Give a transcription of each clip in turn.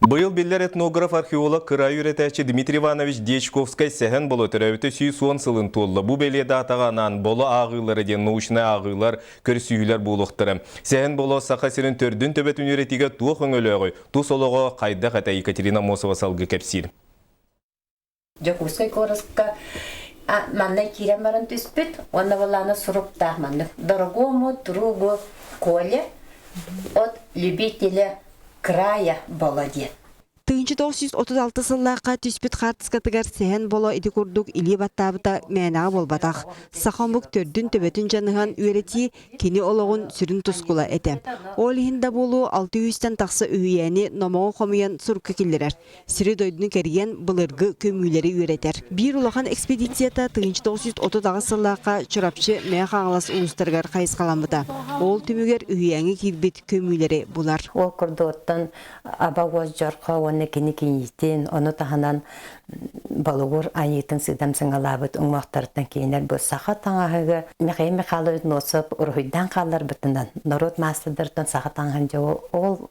Быйыл биллер этнограф археолог кырай үретәчі Дмитрий Иванович Дечковскай сәхен болы түрәуті сүй суан сылын толы. Бұ беледі атағанан болы ағылары ден научны ағылар көрсүйілер болуқтыры. Сәхен болы сақасырын төрдін төбет университеге туық өңіліғі. Тус олығы қайда қата Екатерина Мосова салғы кәпсір. Дечковскай корыска маннай киремарын түспет, онна боланы сұруптақ манны. Дорогому другу Коле от любителя края болоде. 1936 сыллаққа түспет қартысқатығар сәхен боло иді көрдік илі баттабыта мәнаға болбатақ. Сақамбық төрдін төбетін жаныған үйреті кені олығын сүрін тұскула әті. Ол ехінде болу 600-тен тақсы үйені номоғы қомыян сұрқы келдерер. Сірі дойдыны кәрген бұлырғы көмүйлері үйретер. Bir улахан экспедицията 1930 сыллаққа чұрапчы мәқ аңылас ұлыстарғар қайыз қаламыда. Ол түмігер үйені кирбет көмүйлері бұлар. Ол күрді оттан абағуаз жарқа оны кені кенеттен, оны тағанан балығыр айетің сыдам сыңалабыт ұңмақтарыттан кейінер бұл сақа таңағығы мәқайымы қалы өтін осып ұрғыйдан қалар бұтынан. Народ мастырдырдан сақа таңған жауы ол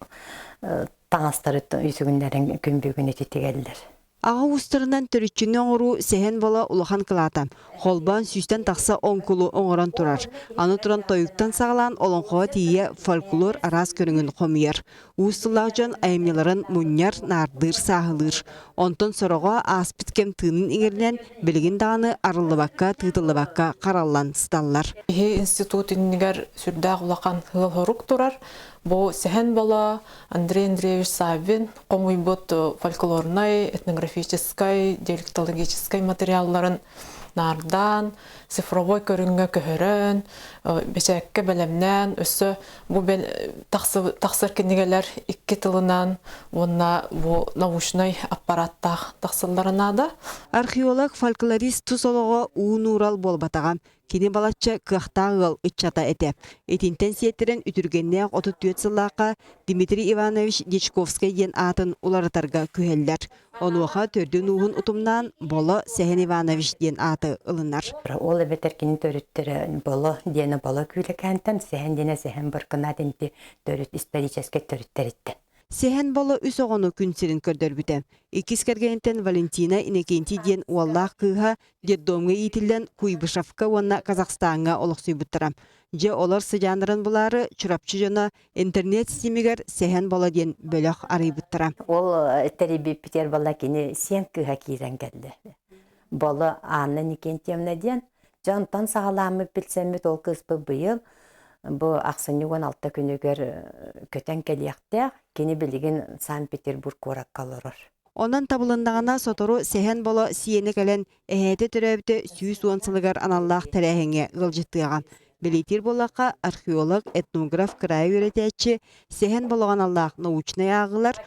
таңастарыттың үйсігіндерін күнбегіне тетегелдер. Аға ұстырынан түрітчіні оңыру сәхен бола улахан қылата. Холбан сүйстен тақса оңкулу оңыран тұрар. Аны тұран тойықтан сағалан олонқоға тие фольклор арас көріңін қомияр. Ұстылақ жан айымнеларын мұньяр нардыр сағылыр. Онтон сұрыға аспіткем тыынын еңерінен білігін дағаны арылыбаққа, тыйтылыбаққа қаралан сталлар. Институт иннигер сүрдәг улақан хылхорук турар. Бу сәхен бола Андрей Андреевич Савин комуйбот фольклорной, этнографической, диалектологической материалларын нардан, цифровой көрүнгө көһөрөн, бешекке белемнен, өссө бу тақсыр кенегелер 2 тылынан, онна бу научный аппаратта тақсылларына да. Археолог фольклорист тусолого уун урал болбатаган. Кені балатча кықтағыл үтчата әтеп. Этинтен сеттерін үтіргеннеғ 34 сыллаққа Дмитрий Иванович Дечковскай ен атын уларытарға көйелдер. Онуаға төрден уғын ұтымнан болы Сәхен Иванович ден аты ылынар. Ол әбетер кені төріттері болы дені болы күйлі кәнтін, Сәхен дене Сәхен бұрқына денді төріт историческе төріттеріттен. Сәхен болы үс оғыны күнсерін көрдір бүтем. Икис кәргенттен Валентина Инекенти ден уаллақ кыға деддомға етілден Куйбышавка онна Казақстанға олықсүй бұттырам. Же олар сыжанырын бұлары чұрапчы жона интернет системегер Сәхен болы ден бөліқ арай бұттырам. Ол тәребе Петер бала кені сен кыға кейрен кәлді. Болы Анна Инекентьевна ден жантан сағаламы білсәмет ол кыспы бұйыл. Бұл ақсынуған 6 күнігер көтен кәлияқтақ, кені білеген Санкт-Петербург қорак қалырыр. Онан табылындағына сотору Сәхен болы сиені кәлен әйеті түрәбіті сүйіс уансылығар аналлақ тәрәхіңе ғылжыттыған. Белетер болаққа археолог, этнограф кырай өретәтші Сәхен болыған аллақ научный ағылар